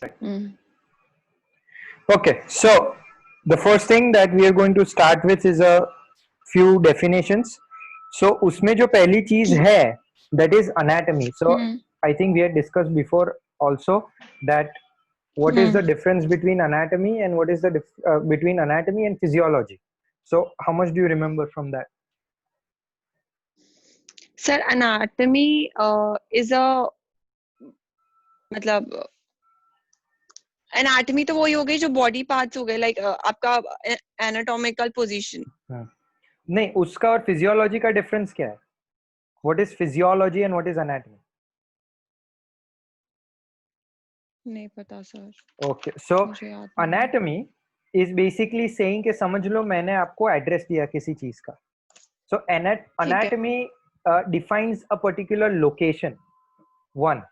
Hmm. Okay, so the first thing that we are going to start with is a few definitions. So उसमें जो पहली चीज है that is anatomy. So Hmm. I think we had discussed before also that what is Hmm. the difference between anatomy and what is the between anatomy and physiology. So how much do you remember from that? Sir, anatomy is a मतलब anatomy तो वही हो गई जो body parts हो गए like आपका anatomical position. नहीं, उसका और फिजियोलॉजी का डिफरेंस क्या है? What is physiology and what is anatomy? नहीं पता सर. Okay, so मुझे याद नहीं. anatomy is basically saying कि समझ लो मैंने आपको एड्रेस दिया किसी चीज का. So anatomy defines a particular location. One,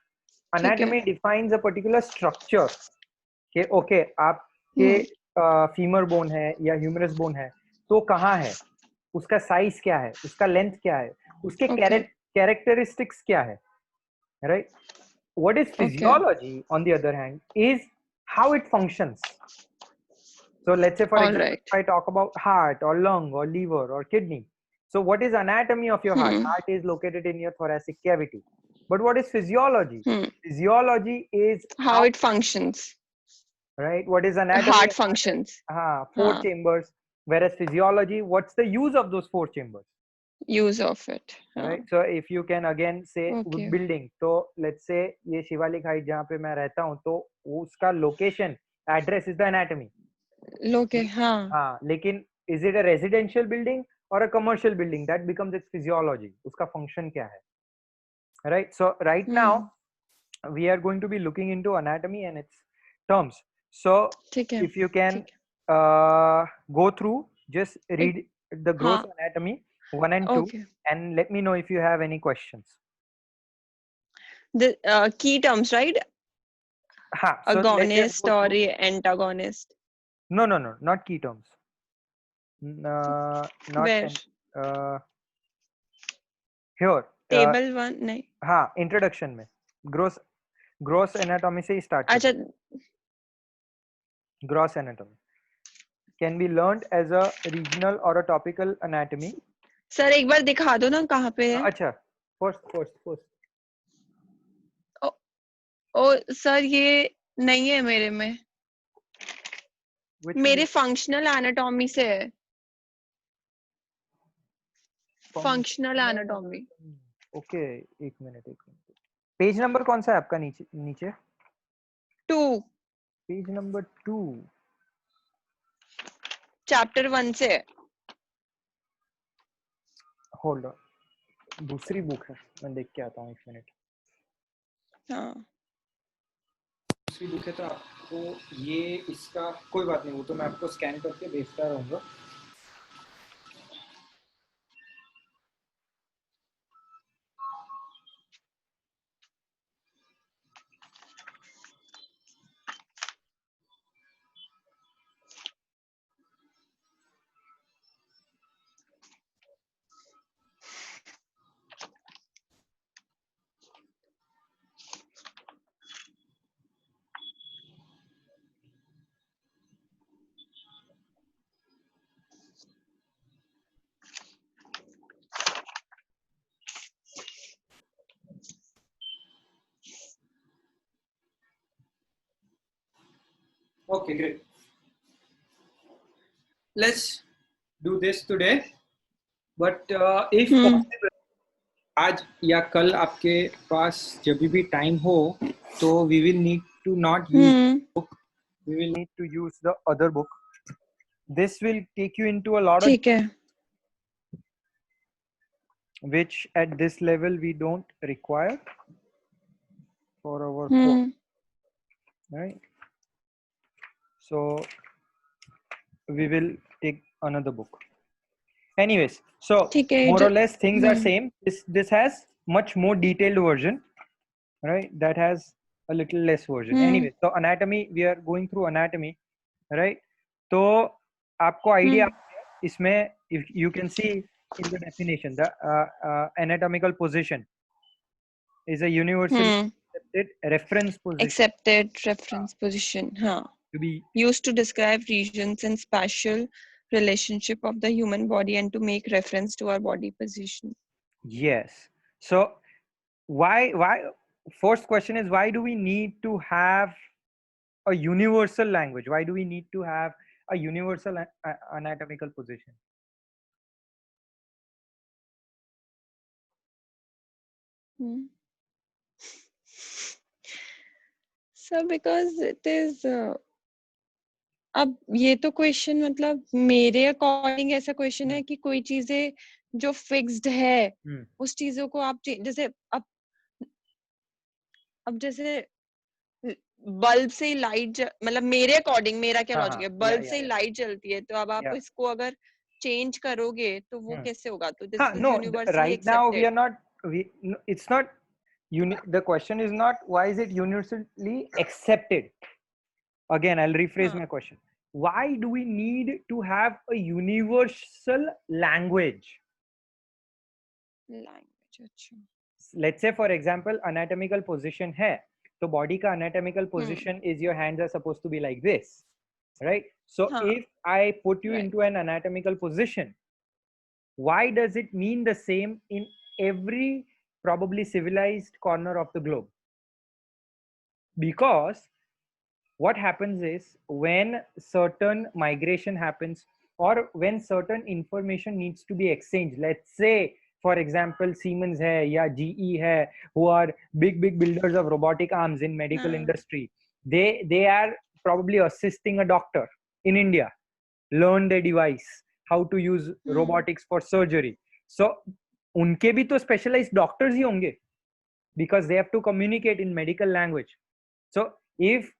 anatomy defines a particular structure. कि ओके आपके फीमर बोन है या ह्यूमरस बोन है तो कहाँ है, उसका साइज क्या है, उसका लेंथ क्या है, उसके कैरेक्टरिस्टिक्स क्या है, right? What is physiology on the other hand is how it functions. So let's say for All example, right. if I talk about heart or lung or liver or kidney, so what is anatomy of your heart? Heart is located in your thoracic cavity. But what is physiology? Physiology is How it functions. right? What is anatomy Heart of heart? functions. Four chambers. Whereas physiology, what's the use of those four chambers? Use of it. Right? So if you can again say Okay. building, so let's say ये Shivalik height जहाँ पे मैं रहता हूँ तो उसका location address is the anatomy. हाँ, लेकिन is it a residential building or a commercial building? That becomes its physiology. उसका function क्या है? Right? So right now we are going to be looking into anatomy and its terms. So if you can go through, just read the gross anatomy 1 and 2 and let me know if you have any questions. The key terms, right? So agonist or antagonist? No, not key terms. Not Where? Here. Table 1 नहीं. हाँ, introduction में gross anatomy से ही start अच्छा. Gross anatomy can be learned as a regional or a topical anatomy. Sir एक बार दिखा दो ना कहाँ पे है. अच्छा, first. ओ सर ये नहीं है मेरे में. मेरे फंक्शनल एनाटॉमी से है. Functional anatomy. ओके, एक मिनट. पेज नंबर कौन सा है आपका? नीचे 2. पेज नंबर 2 चैप्टर 1 से. होल्ड ऑन, दूसरी बुक है, मैं देख के आता हूँ, एक मिनट. दूसरी बुक है तो आपको ये इसका कोई बात नहीं, वो तो मैं आपको स्कैन करके भेजता रहूंगा. Okay, great. Let's do this today. But if possible, आज या कल आपके पास जब भी टाइम हो तो we will need to not use the book. We will need to use the other book. This will take you into a lot of ठीक है. which at this level we don't require for our course. Right? So we will take another book. Anyways, so more or less things are same. This has much more detailed version, right? That has a little less version. Anyway, so anatomy, we are going through anatomy, right? तो आपको idea इसमें, if you can see in the definition, the anatomical position is a universal reference position. Accepted reference position. हाँ. To be Used to describe regions and spatial relationship of the human body and to make reference to our body position. yes. So why first question is, why do we need to have a universal language? Why do we need to have a universal anatomical position? So because it is अब ये तो question मतलब मेरे according ऐसा question है कि कोई चीजें जो फिक्स्ड है उस चीजों को आप जैसे अब जैसे बल्ब से ही लाइट मतलब मेरे अकॉर्डिंग मेरा क्या लॉजिक है, बल्ब से ही लाइट जलती है तो अब आप इसको अगर चेंज करोगे तो वो कैसे होगा? तो this is universally right now we accepted. are not it's not the question is not why is it universally accepted. Again, I'll rephrase my question. Why do we need to have a universal language? Let's say for example anatomical position है, तो body का anatomical position is your hands are supposed to be like this, right? So if I put you into an anatomical position, why does it mean the same in every probably civilized corner of the globe? Because what happens is when certain migration happens or when certain information needs to be exchanged, let's say for example Siemens hai ya GE hai, who are big builders of robotic arms in medical industry, they are probably assisting a doctor in India learn the device, how to use robotics for surgery. So उनके भी तो specialized doctors ही होंगे because they have to communicate in medical language. So if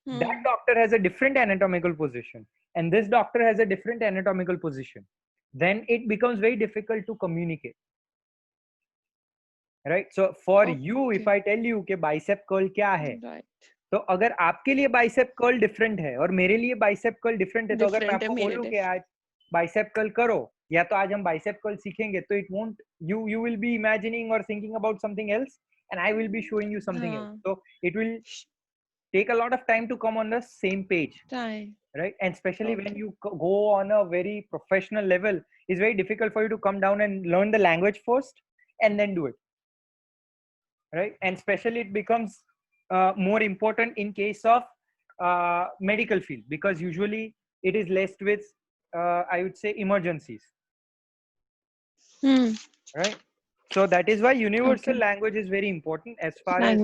that doctor has a different anatomical position and this doctor has a different anatomical position, then it becomes very difficult to communicate, right? So for you, if I tell you कि bicep curl क्या है, तो अगर आपके लिए bicep curl different है और मेरे लिए bicep curl different है, तो अगर मैं आपको बोलूं कि आज bicep curl करो या तो आज हम bicep curl सीखेंगे, तो it won't, you will be imagining or thinking about something else and I will be showing you something else. So it will take a lot of time to come on the same page, right? And especially when you go on a very professional level, it's very difficult for you to come down and learn the language first and then do it, right? And especially it becomes more important in case of medical field, because usually it is laced with I would say emergencies, right? So that is why universal language is very important as far as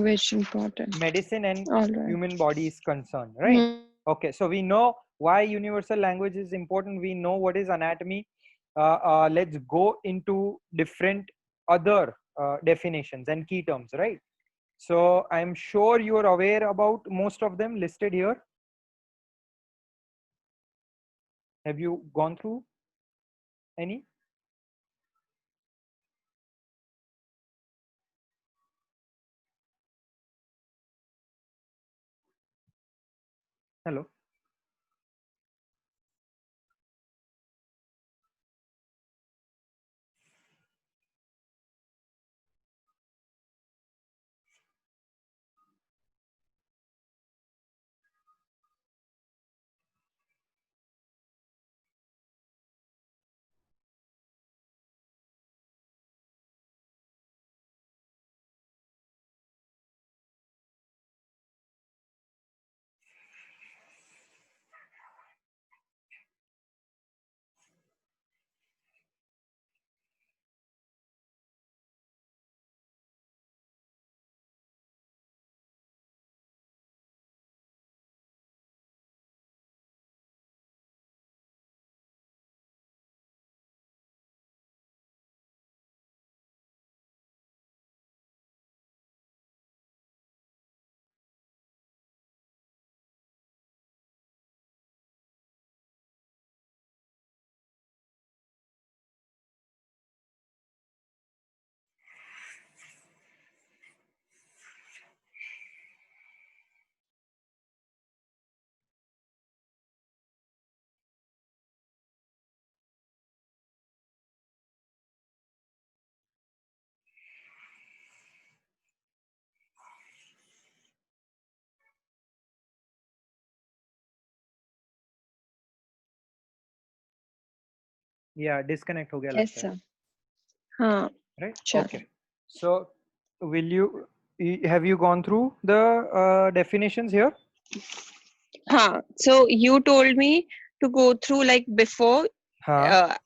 medicine and human body is concerned, right? Okay, so we know why universal language is important. We know what is anatomy. Let's go into different other definitions and key terms, right? So I'm sure you are aware about most of them listed here. Have you gone through any? Hello. या disconnect हो गया लगता है, कैसा? हाँ, right? चलो. Okay, so will you have you gone through the definitions here? हाँ, so you told me to go through like before हाँ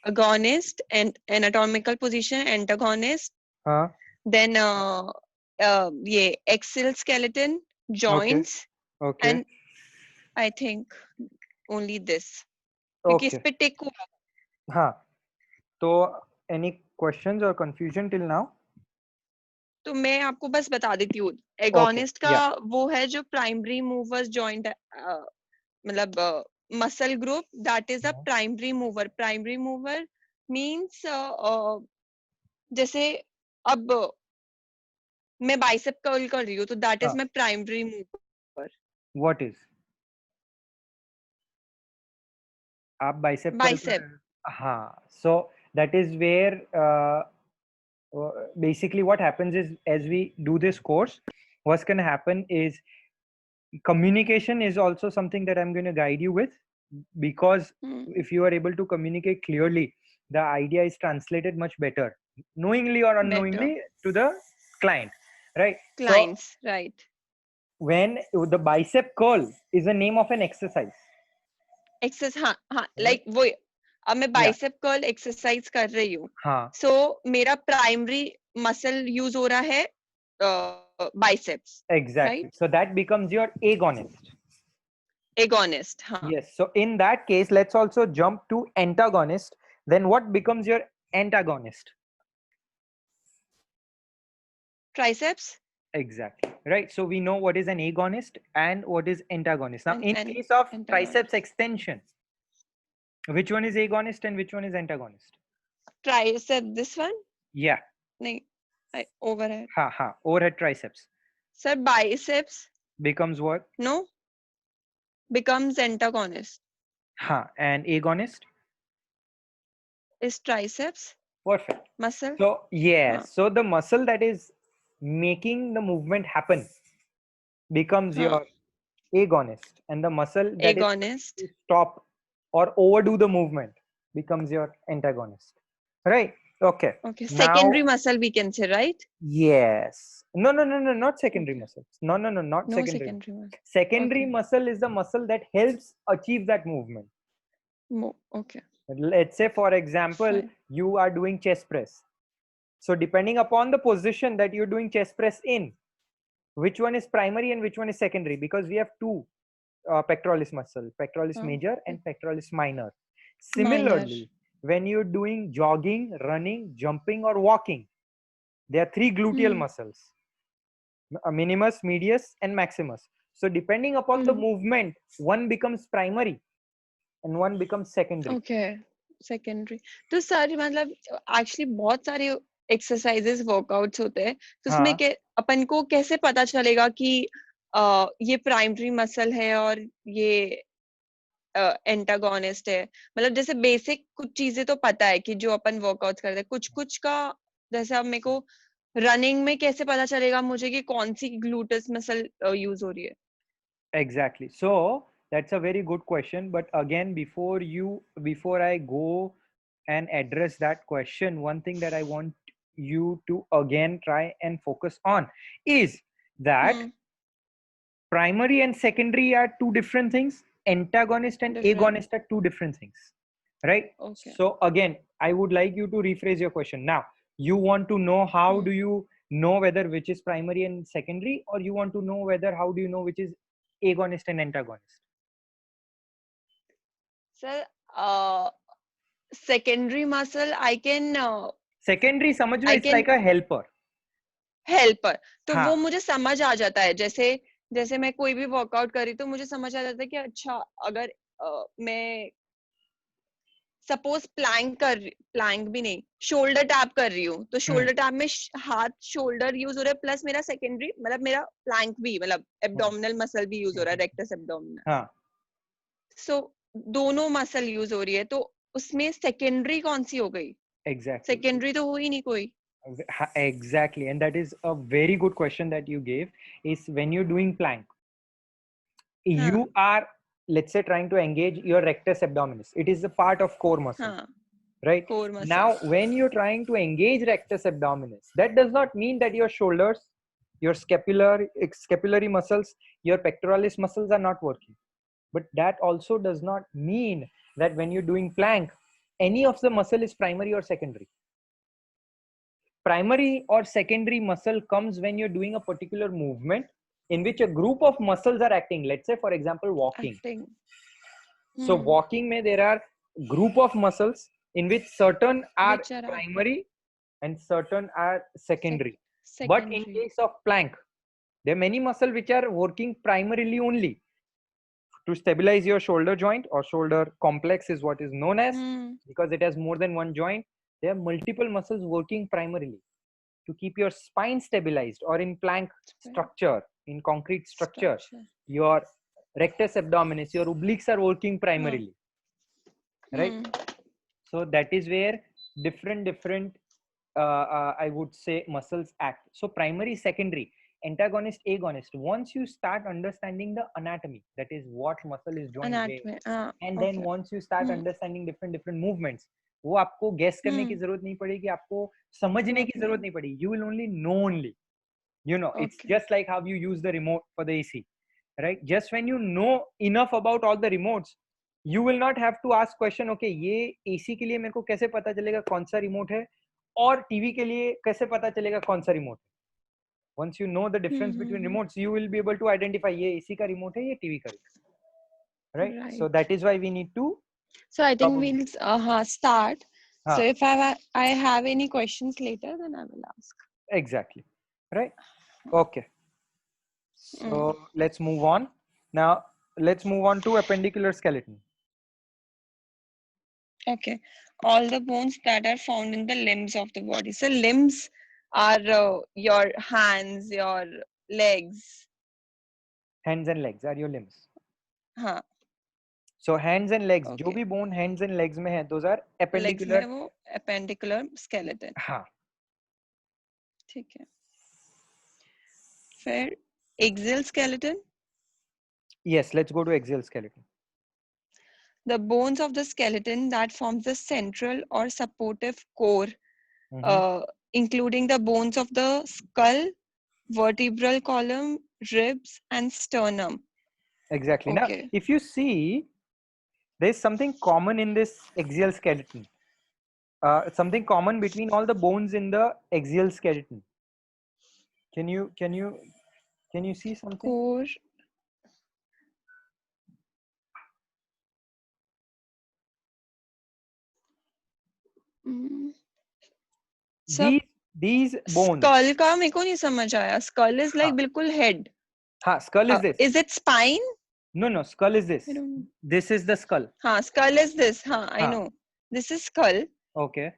agonist and anatomical position, antagonist, हाँ then ये axial skeleton, okay joints, okay and I think only this, क्योंकि इस okay पे टिक हुआ. हाँ, तो any questions or confusion till now? तो मैं आपको बस बता देती हूँ. Okay, एगोनिस्ट का yeah. वो है जो प्राइमरी मूवर्स जॉइंट, मतलब muscle group, that is a हाँ, primary mover. Primary mover means जैसे अब मैं बाइसेप कर्ल कर रही हूँ तो दैट इज हाँ, my primary mover. what is? आप बाइसेप कर्ल कर बाइसेप. रहे हो? हाँ, so that is where basically what happens is as we do this course, what's going to happen is communication is also something that I'm going to guide you with, because if you are able to communicate clearly, the idea is translated much better, knowingly or better. unknowingly, to the client, right? So clients, right. when the bicep curl is the name of an exercise, exercise. हाँ हाँ, right? Like वो अब मैं Yeah, bicep curl exercise कर रही हूँ, हाँ, सो मेरा प्राइमरी मसल यूज हो रहा है biceps, exactly. Right. So that becomes your agonist. Agonist. हाँ. Yes. So in that case, let's also jump to antagonist. Then what becomes your antagonist? Triceps. Exactly. Right. So we know what is an agonist and what is antagonist. Now, in and case of triceps antagonist. extension, which one is agonist and which one is antagonist? Tricep, this one. Yeah. नहीं, overhead. Ha ha. Overhead triceps sir biceps, becomes what? No, becomes antagonist Ha. And agonist? is triceps Perfect. muscle. So हाँ yes. So the muscle that is making the movement happen becomes हाँ. your agonist, and the muscle that is agonist. to stop or overdo the movement becomes your antagonist, right? Okay, okay, now secondary muscle we can say, right. yes, no, not secondary okay, muscles, no, not no secondary. Secondary muscle. Secondary okay. muscle is the muscle that helps achieve that movement. Okay, Let's say for example fine. you are doing chest press, so depending upon the position that you're doing chest press in, which one is primary and which one is secondary, because we have two pectoralis muscle, pectoralis major and pectoralis minor. Minor. Similarly, when you're doing jogging, running, jumping, or walking, there are three gluteal muscles: minimus, medius, and maximus. So, depending upon the movement, one becomes primary and one becomes secondary. Okay, secondary. तो सारी मतलब actually बहुत सारे exercises workouts होते हैं, तो उसमें हाँ, अपन को कैसे पता चलेगा कि ये प्राइमरी मसल है और ये एंटागोनिस्ट है? मतलब जैसे बेसिक कुछ चीजें तो पता है कि जो अपन वर्कआउट करते हैं, कुछ कुछ का जैसे अब मेरे को रनिंग में कैसे पता चलेगा मुझे कि कौन सी ग्लूटस मसल यूज हो रही है? exactly. So that's a very good question. But again, before I go and address that question, one thing that I want you to again try and focus on is that primary and secondary are two different things. Antagonist and different. agonist are two different things, right? Okay. So again, I would like you to rephrase your question. Now, you want to know how do you know whether which is primary and secondary, or you want to know whether how do you know which is agonist and antagonist? Sir secondary muscle I can Secondary समझ लो I it's can like a helper. Helper. तो वो हाँ, मुझे समझ आ जाता है, जैसे जैसे मैं कोई भी वर्कआउट करी तो मुझे समझ आ जाता है कि अच्छा अगर मैं सपोज प्लैंक भी नहीं, शोल्डर टैप कर रही हूँ, तो शोल्डर टैप में हाथ शोल्डर यूज हो रहा है प्लस मेरा सेकेंडरी मतलब मेरा प्लैंक भी मतलब एब्डोमिनल मसल भी यूज हो रहा है, रेक्टस एब्डोमिनल. हाँ, सो दोनों मसल यूज हो रही है, तो उसमें सेकेंडरी कौन सी हो गई? exactly. सेकेंडरी तो हो ही नहीं कोई. Exactly, and that is a very good question that you gave. Is when you're doing plank, हाँ you are, let's say, trying to engage your rectus abdominis. It is a part of core muscle, हाँ right? Core muscles. Now, when you're trying to engage rectus abdominis, that does not mean that your shoulders, your scapulary muscles, your pectoralis muscles are not working. But that also does not mean that when you're doing plank, any of the muscle is primary or secondary. Primary or secondary muscle comes when you're doing a particular movement in which a group of muscles are acting. Let's say, for example, walking. So walking mein there are group of muscles in which certain are primary and certain are secondary. But in case of plank, there are many muscles which are working primarily only to stabilize your shoulder joint, or shoulder complex is what is known as, because it has more than one joint. There are multiple muscles working primarily to keep your spine stabilized, or in plank structure, in concrete structure, your rectus abdominis, your obliques are working primarily, right? So that is where different I would say muscles act. So primary, secondary, antagonist, agonist. Once you start understanding the anatomy, that is what muscle is doing where, and then once you start understanding different movements, वो आपको guess करने की जरूरत नहीं पड़ेगी, आपको समझने की जरूरत नहीं पड़ेगी. You will only know only. You know, it's just like how you use the remote for the AC, right? Just when you know enough about all the remotes, you will not have to ask question, okay, ये AC के लिए मेरे को कैसे पता चलेगा कौन सा remote है, और TV के लिए कैसे पता चलेगा कौन सा remote है. Once you know the difference between remotes, you will be able to identify ये AC का remote है, ये TV का remote, right? So that is why we need to. So I think we'll start. So if I have any questions later, then I will ask. Exactly, right? Okay. So let's move on. Now let's move on to appendicular skeleton. Okay. All the bones that are found in the limbs of the body. So limbs are your hands, your legs. Hands and legs are your limbs. हाँ. So hands and legs, जो भी bone hands and legs में है, those are appendicular. Legs में वो appendicular skeleton. हाँ. ठीक है. फिर axial skeleton. Yes, let's go to axial skeleton. The bones of the skeleton that forms the central or supportive core, including the bones of the skull, vertebral column, ribs, and sternum. Exactly. Now, if you see, there's something common in this axial skeleton. Something common between all the bones in the axial skeleton. Can you see something? Core. These bones. Skull का मेरे को नहीं समझ आया. Skull is like बिल्कुल head. हाँ, skull is this. Is it spine? No, skull is this. This is the skull. हाँ, skull is this. हाँ, I know. This is skull. Okay.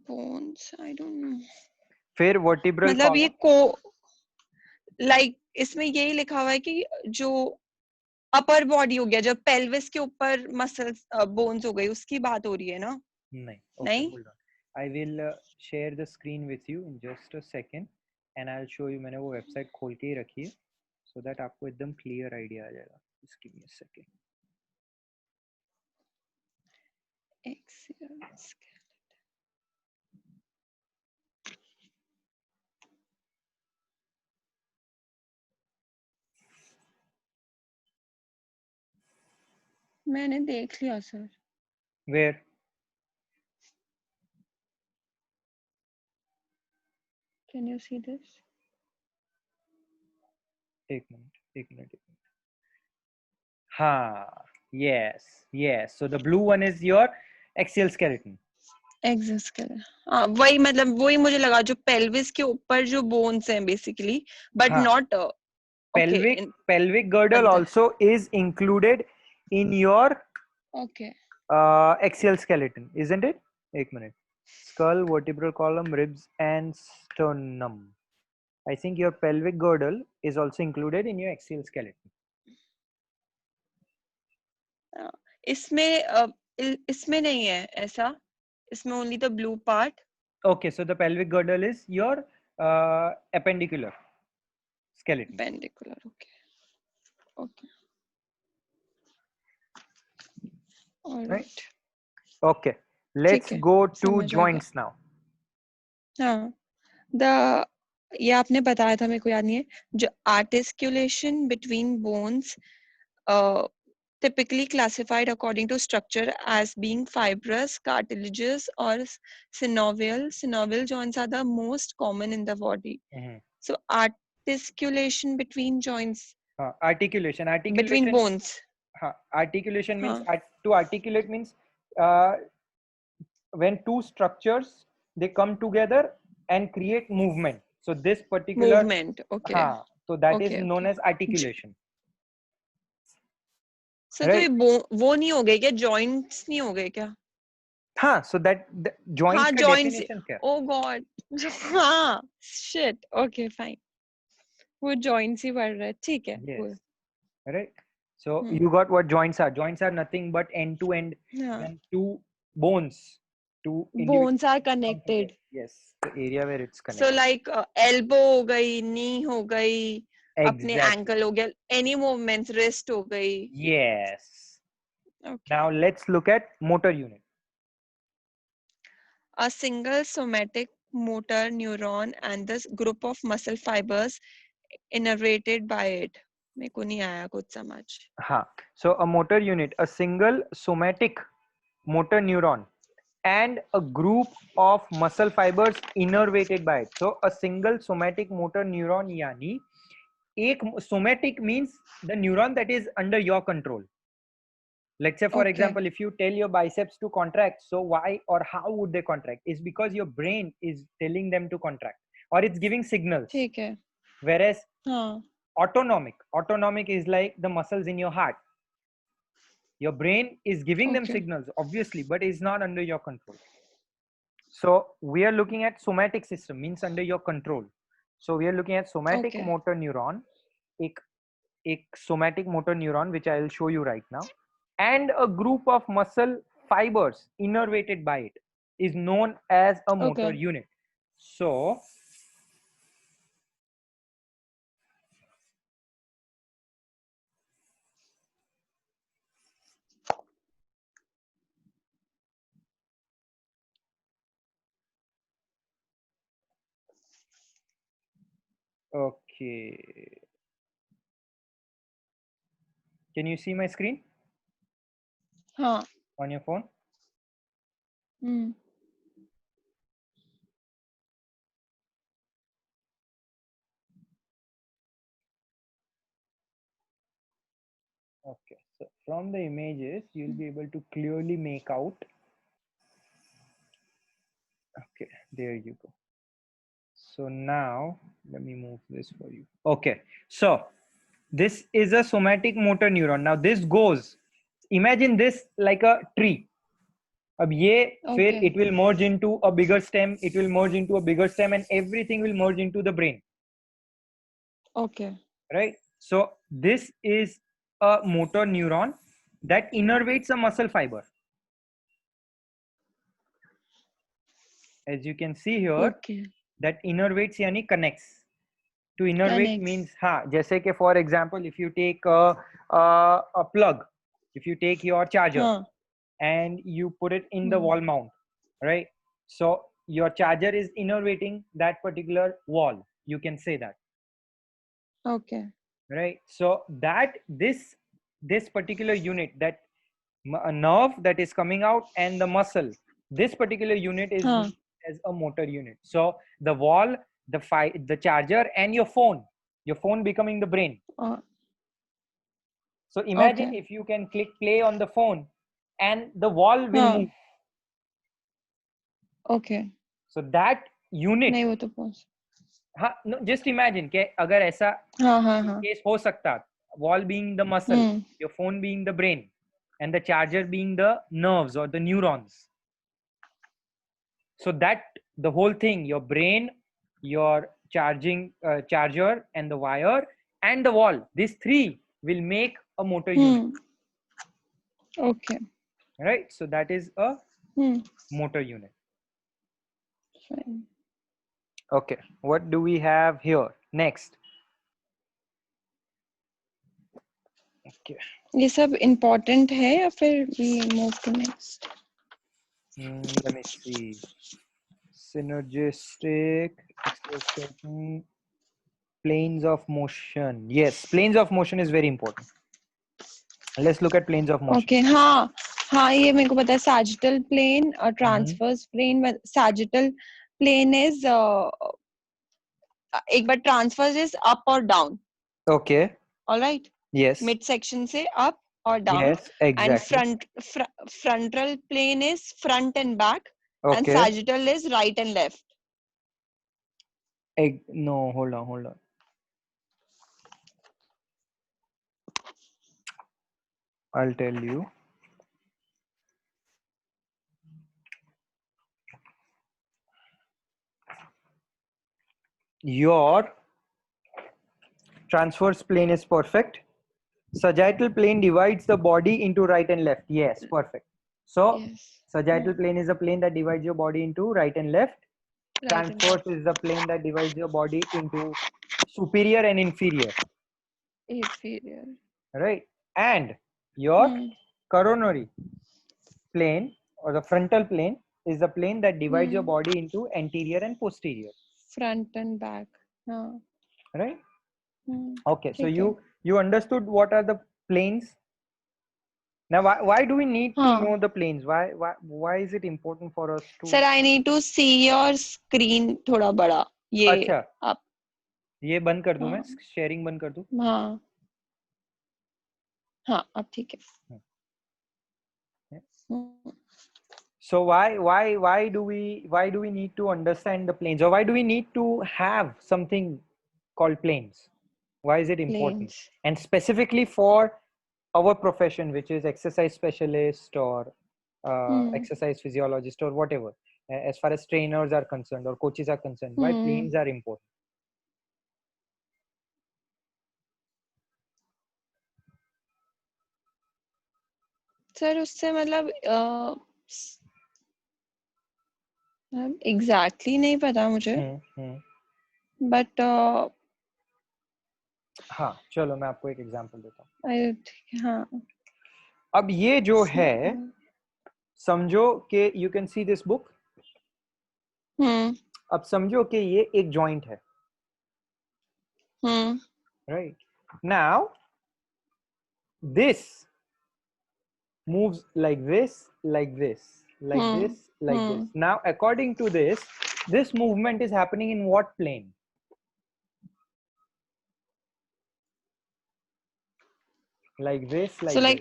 Bones, I don't know. फिर vertebral मतलब column. ये like इसमें यही लिखा हुआ है कि जो अपर बॉडी हो गया, जब पेल्विस के ऊपर मसल्स बोन्स हो गई, उसकी बात हो रही है ना? नहीं. Hold on. I will share the screen with you in just a second, and I'll show you. मैंने वो वेबसाइट खोल के ही रखी है, so that आपको एकदम clear idea आ जाएगा. Just give me a second. Axial skeleton. मैंने देख लिया sir. Where? Can you see this? एक मिनट. हाँ, yes. So the blue one is your axial skeleton. Axial skeleton. हाँ, वही मतलब वही मुझे लगा, जो pelvis के ऊपर जो bones हैं basically, but not. Pelvic girdle also is included in your axial skeleton, isn't it? एक minute. Skull, vertebral column, ribs, and sternum. I think your pelvic girdle is also included in your axial skeleton. इसमें नहीं है ऐसा. इसमें only the blue part. Okay, so the pelvic girdle is your appendicular skeleton. Appendicular, okay. All right. Okay, let's ठीक है, go to समझ आ गया। joints now. हाँ, द ये आपने बताया था, मेरे को याद नहीं है। जो articulation between bones typically classified according to structure as being fibrous, cartilaginous or synovial. Synovial joints are the most common in the body. So articulation between joints, Articulation. between bones. Articulation means हाँ, to articulate means uh, when two structures they come together and create movement. So this particular movement. Okay, so that is okay, known okay. as articulation. Sir तो ये Right? वो नहीं हो गए क्या? Joints नहीं हो गए क्या? हाँ, so that joints हाँ, का जॉइंट्स। definition क्या? ओ गॉड, हाँ, शिट, ओके फाइन, वो जॉइंट्स ही पढ़ रहा है, ठीक है। Yes. cool. Right? So you got what joints are. Joints are nothing but end to end हाँ, when two bones, two individual bones are come together. connected. Yes, the area where it's So connected. like elbow हो गई, knee हो गई, अपने Exactly. ankle हो गया, any movements, wrist हो गई। Yes. Okay. Now let's look at motor unit. A single somatic motor neuron and this group of muscle fibers innervated by it. मेरे को नहीं आया कुछ समझ। So a motor unit, a single somatic motor neuron and a group of muscle fibers innervated by it. So a single somatic motor neuron yani एक somatic means the neuron that is under your control. Let's say for example, if you tell your biceps to contract, so why or how would they contract? Is because your brain is telling them to contract or it's giving signals. ठीक है। Whereas हाँ, autonomic is like the muscles in your heart. Your brain is giving them okay. signals obviously, but it's not under your control. So we are looking at somatic system, means under your control. So we are looking at somatic Okay. motor neuron, एक somatic motor neuron which I will show you right now, and a group of muscle fibers innervated by it is known as a motor Okay. unit. So okay, can you see my screen हाँ, on your phone? Okay, so from the images you'll be able to clearly make out. Okay, there you go. So now let me move this for you. Okay, so this is a somatic motor neuron. Now this goes, imagine this like a tree. अब ये फिर it will merge into a bigger stem, it will merge into a bigger stem, and everything will merge into the brain. Okay. Right? So this is a motor neuron that innervates a muscle fiber. As you can see here, that innervates yani connects. To innervate means जैसे कि for example, if you take a plug, if you take your charger and you put it in the wall mount, right? So your charger is innervating that particular wall. You can say that. Okay. Right? So that this particular unit, that a nerve that is coming out and the muscle, this particular unit is as a motor unit. So the wall, the charger, and your phone becoming the brain. So imagine if you can click play on the phone and the wall will move. Okay. So that unit. नहीं वो तो पहुंच. हाँ, no, just imagine कि अगर ऐसा case हो सकता, wall being the muscle, your phone being the brain, and the charger being the nerves or the neurons. So that the whole thing, your brain, your charger, and the wire, and the wall, these three will make a motor unit. Okay. Right? So that is a motor unit. Fine. Okay. What do we have here next? Okay. ये सब important है या फिर we move to next? Let me see. Synergistic, planes of motion. Yes, planes of motion is very important. Let's look at planes of motion. Okay, हाँ हाँ ये मेरे को पता है. Sagittal plane और transverse plane. Sagittal plane is एक बार transverse is up or down. Okay. All right. Yes. Mid section से up or down. Yes, exactly. And frontal plane is front and back. Okay. And sagittal is right and left. No, hold on. I'll tell you. Your transverse plane is perfect. Sagittal plane divides the body into right and left. Yes, perfect. So, yes. Sagittal plane is a plane that divides your body into right and left. Transverse is the plane that divides your body into superior and inferior. Inferior. Right. And your coronary plane or the frontal plane is the plane that divides your body into anterior and posterior. Front and back. Right. Okay. So you understood what are the planes. Now, why do we need to know the planes? Why is it important for us to? Sir, I need to see your screen थोड़ा बड़ा. ये अच्छा. आप. ये बंद कर दूं मैं? शेयरिंग बंद कर दूं? हाँ. हाँ, अब ठीक है. So why do we need to understand the planes, or why do we need to have something called planes? Why is it important? And specifically for our profession, which is exercise specialist or exercise physiologist or whatever, as far as trainers are concerned or coaches are concerned, why planes are important? Sir उससे मतलब exactly नहीं पता मुझे. But हाँ चलो मैं आपको एक एग्जांपल देता हूँ. हाँ. अब ये जो है समझो कि you can see this book. अब समझो कि ये एक जॉइंट है. Right. Now this moves like this, like this, like this, like this. Now according to this movement is happening in what plane? Like this, like so this.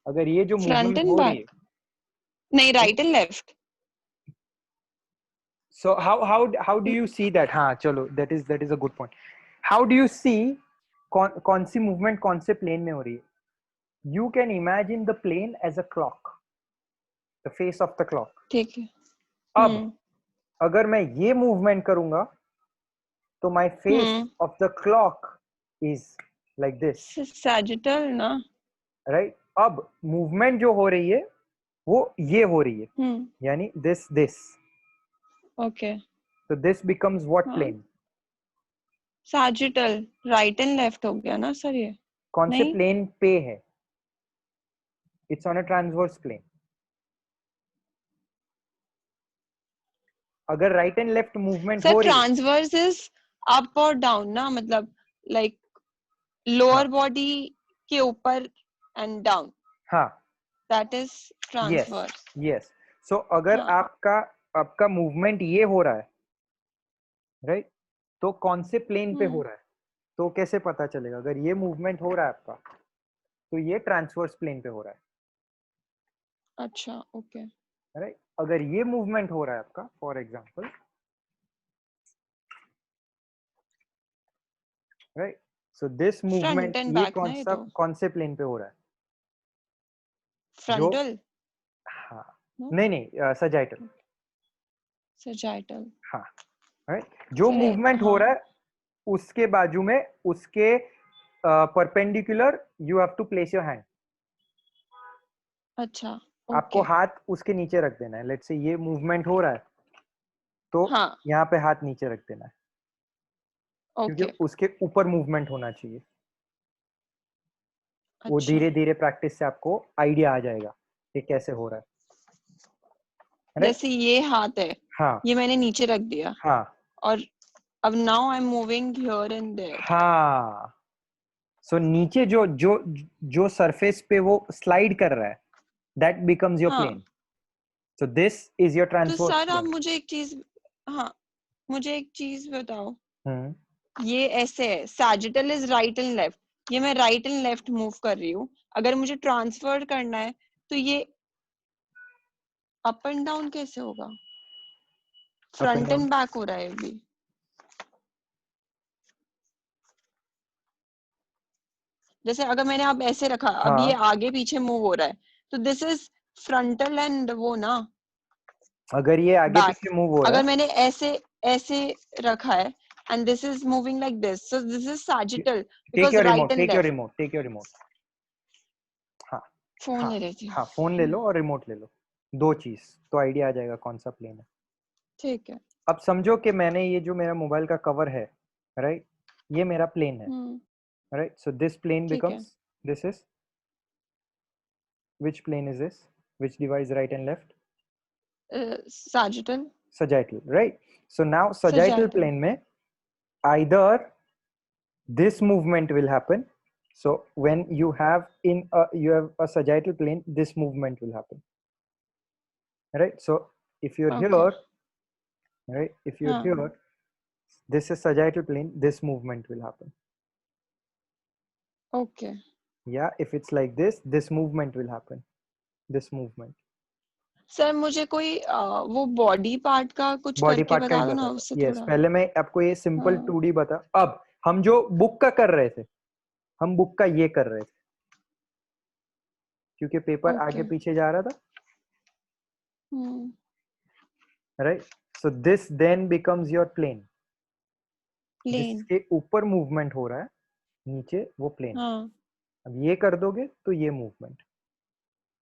अगर ये जो movement हो रही है नहीं, right and left. So how do you see that? हाँ चलो, that is a good point. How do you see कौन सी movement कौन से plane में हो रही है? You can imagine the plane as a clock, the face of the clock. ठीक है. अब अगर मैं ये movement करूंगा तो my face of the clock is like this. Sagittal ना. Right. अब movement जो हो रही है वो ये हो रही है. यानी this. Okay. So this becomes what plane? Sagittal, right and left हो गया ना सर ये? कौन से plane पे है? It's on a transverse plane. अगर right and left movement हो रही है. Transverse is up or down ना, मतलब like lower body के ऊपर and down. हाँ. That is transverse. Yes. So अगर आपका movement ये हो रहा है, right? तो कौन से plane पे हो रहा है? तो कैसे पता चलेगा? अगर ये movement हो रहा है आपका, तो ये transverse plane पे हो रहा है. अच्छा, okay. Right? अगर ये movement हो रहा है आपका, for example, right? So this movement ये कौन से plane पे हो रहा है? Frontal. हाँ. नहीं sagittal. Sagittal. हाँ. Right? जो movement हो रहा है उसके बाजू में उसके perpendicular you have to place your hand. अच्छा. Okay. आपको हाथ उसके नीचे रख देना है. Let's say ये movement हो रहा है तो यहाँ पे हाथ नीचे रख देना है. Okay. क्योंकि उसके ऊपर movement होना चाहिए. वो धीरे धीरे प्रैक्टिस से आपको आइडिया आ जाएगा कि कैसे हो रहा है. जैसे ये हाथ है, हाँ, ये मैंने नीचे रख दिया, हाँ, और अब now I am moving here and there. हाँ। सो नीचे जो जो जो सरफेस पे वो स्लाइड कर रहा है, दैट बिकम्स योर हाँ, plane. So this is your तो ट्रांसवर्स सर आप प्लेन। मुझे एक चीज, हाँ, मुझे एक चीज बताओ, हम्म। ये ऐसे है, sagittal is right and left, ये मैं राइट एंड लेफ्ट मूव कर रही हूँ, अगर मुझे ट्रांसफर करना है तो ये अप एंड डाउन कैसे होगा? Up and front down. And back हो रहा है अभी। जैसे अगर मैंने अब ऐसे रखा, अब ये हाँ, आगे पीछे मूव हो रहा है, तो दिस इज फ्रंटल एंड वो ना, अगर ये आगे बैक। पीछे मूव हो रहा अगर है, मैंने ऐसे ऐसे रखा है and this is moving like this, so this is sagittal take because your right remote, and take your left. Remote, take your remote. हाँ, फोन हाँ, ले रही थी। हाँ, फोन ले लो और रिमोट ले लो, दो चीज, तो आइडिया आ जाएगा कौन सा प्लेन है। ठीक है। अब समझो कि मैंने ये जो मेरा मोबाइल का कवर है, राइट, ये मेरा प्लेन है, राइट। सो दिस प्लेन ठीक है। Becomes, this is, which plane is this, which divides right and left? Sagittal. Sagittal, right? So now sagittal sagittal. plane mein either this movement will happen. So when you have you have a sagittal plane, this movement will happen, right? So if you're okay. here, right, if you're हाँ, here, this is sagittal plane, this movement will happen. Okay. Yeah, if it's like this movement will happen, this movement. Sir मुझे कोई वो body part का कुछ body करके part का ही बता दो ना, बताता उससे हूँ, यस। थोड़ा। पहले मैं आपको ये सिंपल हाँ। 2D बता, अब हम जो बुक का कर रहे थे, हम बुक का ये कर रहे थे, क्योंकि पेपर ओके। आगे पीछे जा रहा था, hmm. Right. So this then becomes your plane, plane. जिसके ऊपर मूवमेंट हो रहा है, नीचे वो प्लेन। हाँ, अब ये कर दोगे तो ये मूवमेंट,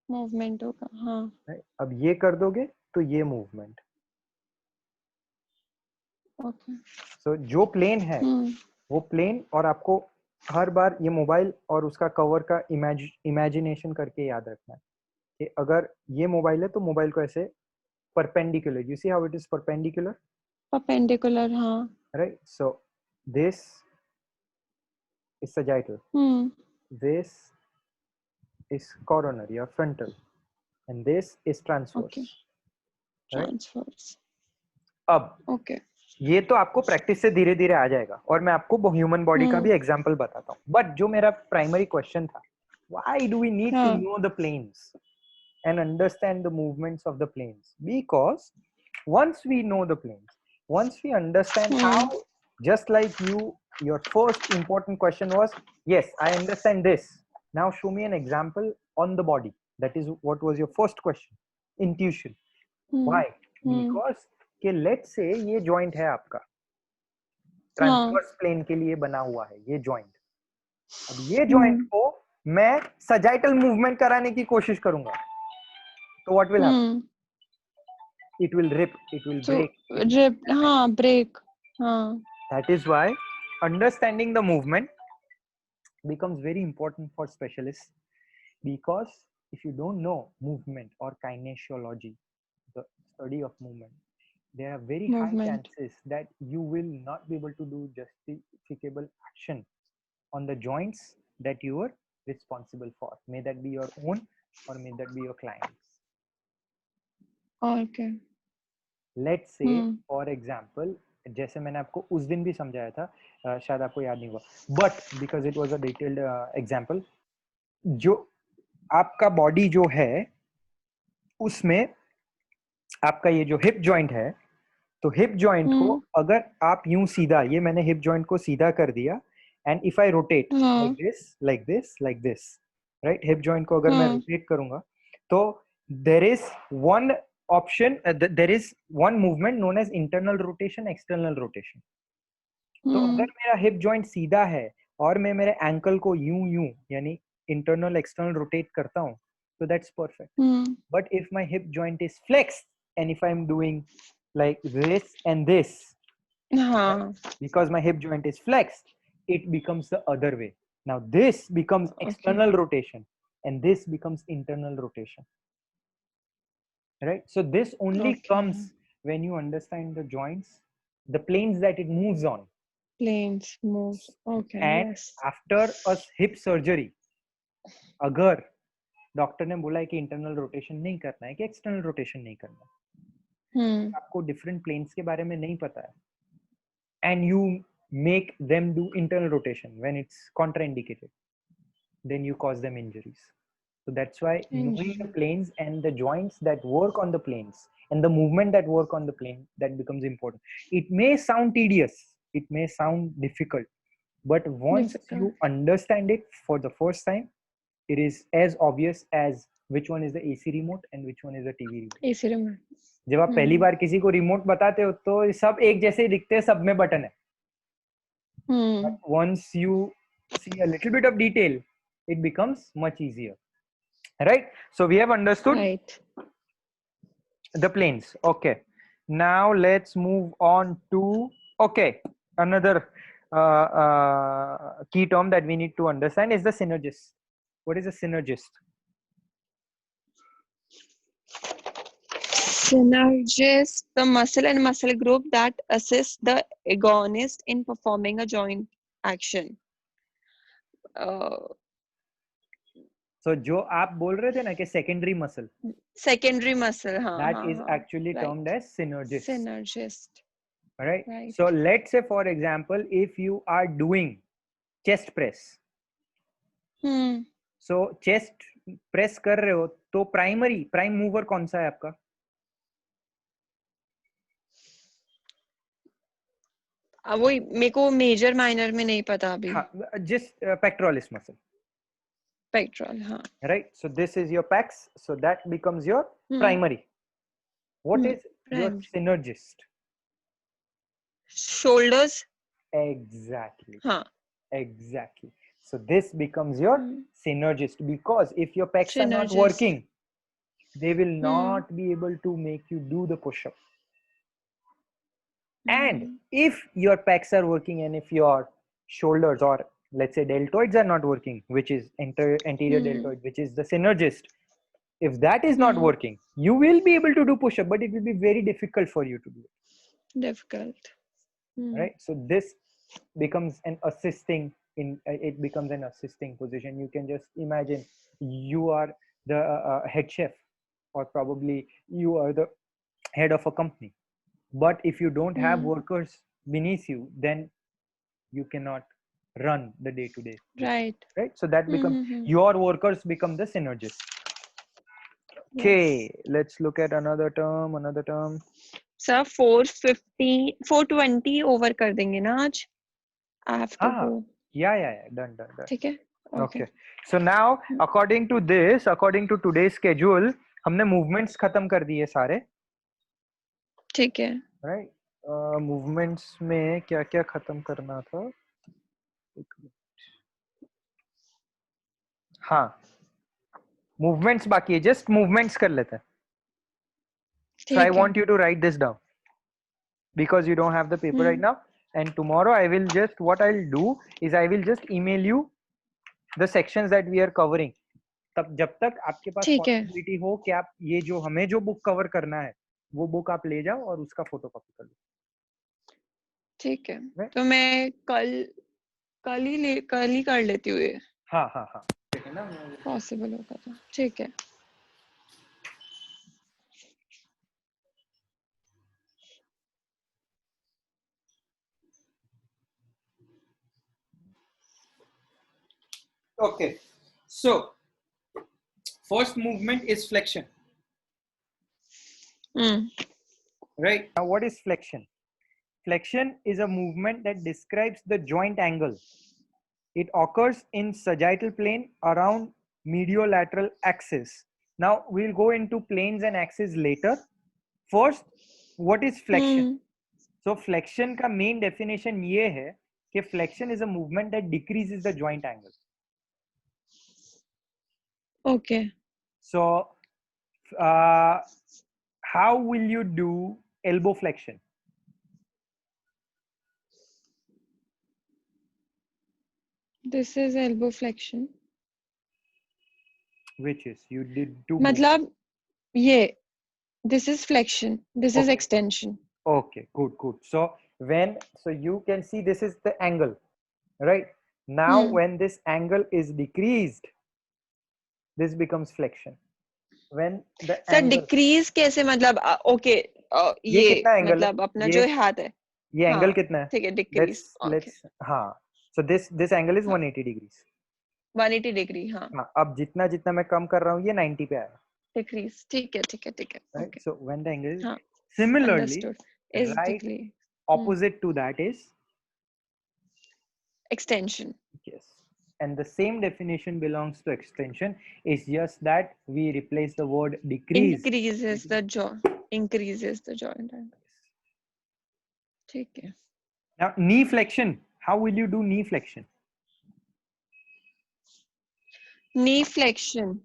मूवमेंट होगा। हाँ, राइट। अब ये कर दोगे तो ये मूवमेंट। ओके। सो जो प्लेन है हम्म। वो प्लेन, और आपको हर बार ये मोबाइल और उसका कवर का इमेजिनेशन करके याद रखना है कि अगर ये मोबाइल है तो मोबाइल को ऐसे perpendicular, you see how it is perpendicular, perpendicular. हाँ। right? So this is sagittal, हम्म। this is coronary or frontal, and this is transverse, okay. right? Transverse. अब ओके। ये तो आपको प्रैक्टिस से धीरे धीरे आ जाएगा, और मैं आपको ह्यूमन बॉडी का हम्म। भी एग्जांपल बताता हूँ। बट जो मेरा प्राइमरी क्वेश्चन था, why do we need to हाँ। know the planes and understand the movements of the planes? Because once we know the planes, once we understand how, hmm. just like you, your first important question was, yes, I understand this. Now show me an example on the body. That is what was your first question. Intuition. Hmm. Why? Hmm. Because कि let's say ये joint है आपका, हाँ। Transverse plane के लिए बना हुआ है ये जॉइंट। अब ये जॉइंट हम्म। को मैं सजाइटल मूवमेंट कराने की कोशिश करूंगा, तो what will happen? Hmm. It will rip, it will तो break, it will rip, damage. हाँ, ब्रेक। हाँ। That is why understanding the movement becomes very important for specialists, because if you don't know movement or kinesiology, the study of movement, there are very high movement. chances that you will not be able to do justificable action on the joints that you are responsible for. May that be your own or may that be your clients. Okay. Let's say hmm. for example, जैसे मैंने आपको उस दिन भी समझाया था, शायद आपको याद नहीं हुआ, but because it was a detailed example, जो आपका बॉडी जो है उसमें आपका ये जो हिप जॉइंट है, तो हिप जॉइंट को हम्म। अगर आप यूं सीधा, ये मैंने हिप जॉइंट को सीधा कर दिया, and if I rotate like हाँ। This like this like this, right, hip joint को अगर मैं हाँ। रोटेट करूंगा, तो there is one option, there is one movement known as internal rotation, external rotation. तो अगर हम्म। मेरा हिप जॉइंट सीधा है और मैं मेरे एंकल को यूं यूं यानी इंटरनल एक्सटर्नल रोटेट करता हूं, तो that's perfect. Hmm. But if my hip joint is flexed and if I'm doing like this and this, right, हाँ। because my hip joint is flexed, it becomes the other way. Now this becomes okay. external rotation and this becomes internal rotation. right? So this only Okay. comes when you understand the joints, the planes that it moves on. Planes moves. Okay. And Yes. after a hip surgery, अगर doctor ने बोला है कि internal rotation नहीं करना है कि external rotation नहीं करना है, आपको डिफरेंट प्लेन्स के बारे में नहीं पता है, and you make them do internal rotation when it's contraindicated, then you cause them injuries. So that's why knowing the planes and the joints that work on the planes and the movement that work on the plane, that becomes important. It may sound tedious, it may sound difficult, but once you understand it for the first time, it is as obvious as which one is the AC remote and which one is the TV remote. AC remote. जब आप पहली बार किसी को remote बताते हो तो सब एक जैसे ही दिखते हैं, सब में बटन है. But once you see a little bit of detail, it becomes much easier, right? So we have understood the planes. Okay, now let's move on to another key term that we need to understand is the synergist. What is a synergist? Synergist, the muscle and muscle group that assist the agonist in performing a joint action. So जो आप बोल रहे थे ना कि secondary muscle, हाँ, that is actually termed as synergist. Synergist. Right? So let's say, for example, if you are doing chest press, so chest press कर रहे हो तो prime mover कौन सा है आपका? वो मेरे को मेजर माइनर में नहीं पता अभी. हाँ, just pectoralis muscle. Pectoral, हाँ. Right? So this is your pecs, so that becomes your primary. What is your synergist? Shoulders. Exactly. हाँ. Exactly. So this becomes your synergist, because if your pecs are not working, they will not be able to make you do the push-up. And if your pecs are working and if your shoulders, or let's say deltoids, are not working, which is anterior deltoid, which is the synergist, if that is not working, you will be able to do push-up, but it will be very difficult for you to do it. Difficult. Right? So this becomes an assisting position. You can just imagine you are the head chef, or probably you are the head of a company, but if you don't have workers beneath you, then you cannot run the day-to-day. Right? So that becomes your workers become the synergist. Okay, let's look at another term. Sir, 420 over कर देंगे ना आज? I have to go. Yeah, done. ठीक है? Okay. So now, according to today's schedule, हमने movements खत्म कर दिए सारे. ठीक है. Right? Movements में क्या खत्म करना था? हाँ, movements बाकी है, just movements कर लेते हैं. So I want you to write this down, because you don't have the paper right now, and tomorrow what I'll do is I will just email you the sections that we are covering. तब जब तक आपके पास possibility हो कि आप ये जो हमें जो book cover करना है वो book आप ले जाओ और उसका photocopy कर लो. ठीक है. तो मैं कल ही कर लेती हूँ ये. हाँ. पॉसिबल होगा तो ठीक है. Okay, so first movement is flexion. Right? Now what is flexion? Flexion is a movement that describes the joint angle. It occurs in sagittal plane around mediolateral axis. Now we'll go into planes and axes later. First, what is flexion? So flexion का main definition ये है कि flexion is a movement that decreases the joint angle. Okay. So how will you do elbow flexion? This is elbow flexion. Which is you did two. मतलब ये This is flexion. This is Okay. extension. Okay, good. So you can see this is the angle, right? Now when this angle is decreased, this becomes flexion. When the sir angle, decrease कैसे मतलब okay ये ये कितना angle है? मतलब अपना जो हाथ है ये हाँ एंगल कितना है? ठीक है डिक्रीज ओके लेट्स हाँ, so this angle is हाँ 180 degrees. 180 डिग्री हाँ हाँ, अब जितना जितना मैं कम कर रहा हूँ ये 90 पे आएगा, डिक्रीज ठीक है right? Okay So when the angle is हाँ similarly understood is right degree opposite to that is extension yes, and the same definition belongs to extension. Is just that we replace the word decrease. increases the jaw increases the joint ठीक है Now knee flexion. How will you do knee flexion? knee flexion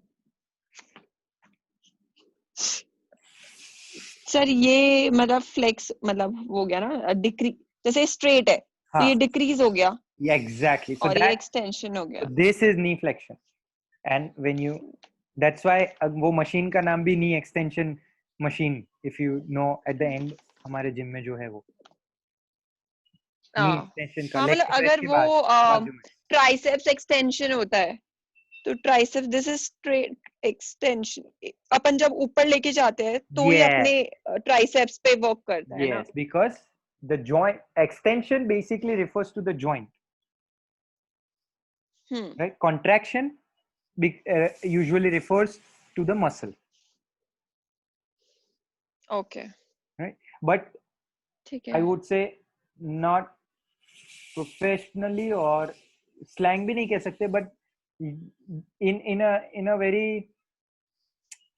sir ये मतलब flex मतलब हो गया ना decree जैसे straight है तो ये डिक्रीज हो गया Yeah, exactly. So और ये एक्सटेंशन हो गया this is knee flexion, and when you that's why वो machine का नाम भी knee extension machine. If you know at the end हमारे जिम में जो है वो knee extension का हाँ leg मतलब press अगर के वो बाजू में ट्राइसेप्स एक्सटेंशन होता है तो triceps this is straight extension अपन जब ऊपर लेके जाते हैं तो ये अपने ट्राइसेप्स पे वर्क करता है ना yes, because the joint extension basically refers to the joint, right? Contraction usually refers to the muscle, okay right? But ठीक I है would say not professionally or slang भी नहीं कह सकते, but in a very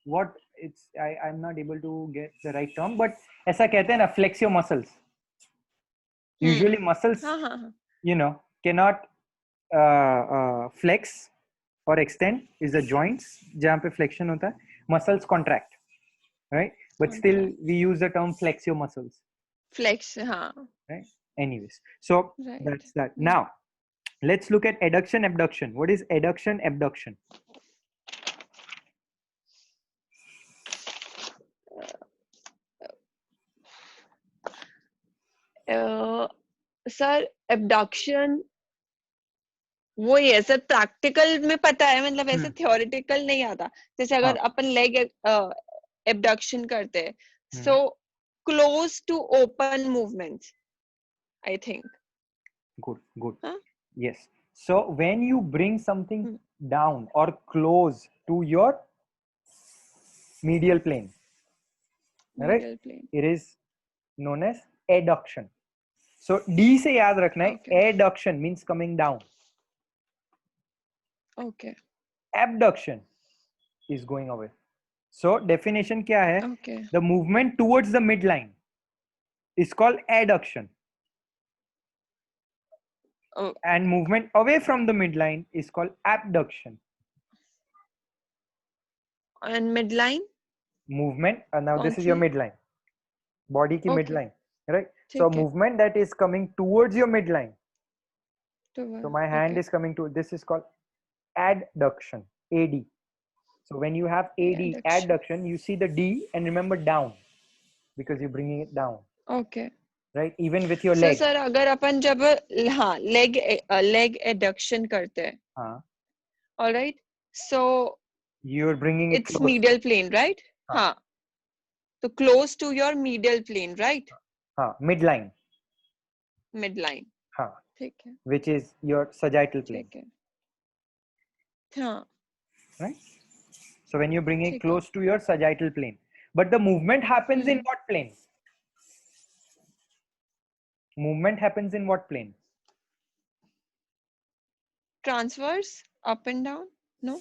what it's I'm not able to get the right term, but ऐसा कहते हैं ना flex your muscles. Usually muscles हाँ हाँ हाँ you know cannot flex or extend is the joints जहाँ पे flexion होता है, muscles contract, right? But still we use the term flex your muscles, flex हाँ right? Anyways, so right that's that. Now let's look at adduction abduction. What is adduction abduction? Sir abduction वो ही है sir practical में पता है मतलब ऐसे theoretical नहीं आता जैसे अगर अपन लेग एबडक्शन करते हैं so close to open movements I think Good. Yes. So when you bring something down or close to your medial plane, right? It is known as adduction. So D से याद रखना है, adduction means coming down. Okay. Abduction is going away. So definition क्या है? Okay. The movement towards the midline is called adduction. Oh. And movement away from the midline is called abduction. And midline? Movement, now this is your midline. Body की midline, right? So movement that is coming towards your midline. So my hand is coming to, this is called adduction, AD. So when you have AD, adduction, you see the D and remember down because you're bringing it down. Okay. Right? Even with your leg. So sir, अगर अपन जब हाँ leg adduction करते हैं, हाँ. All right. So you're bringing it it's close. medial plane, right? हाँ. So close to your medial plane, right? हाँ. Midline. Midline. हाँ. ठीक है. Which is your sagittal plane. ठीक है. हाँ. Right? So when you bring it close to your sagittal plane, but the movement happens in what plane? Movement happens in what plane? Transverse, up and down? No.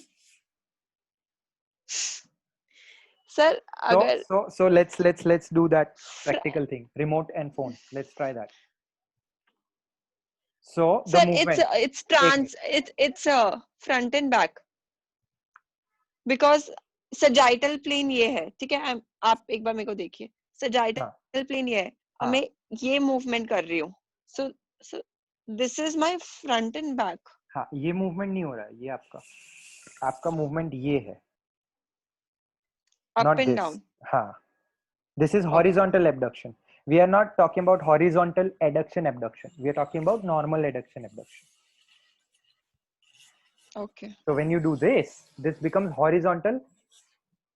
Sir, so let's do that practical thing. Remote and phone. Let's try that. So sir, the movement. it's front and back. Because sagittal plane ये है, ठीक है? आप एक बार मेरे को देखिए. Sagittal plane ये है. मैं ये movement कर रही हूँ. So this is my front and back. हाँ, ये movement नहीं हो रहा है. ये आपका movement ये है. Up Not and this. down. हाँ. This is horizontal abduction. We are not talking about horizontal adduction abduction. We are talking about normal adduction abduction. Okay. So when you do this becomes horizontal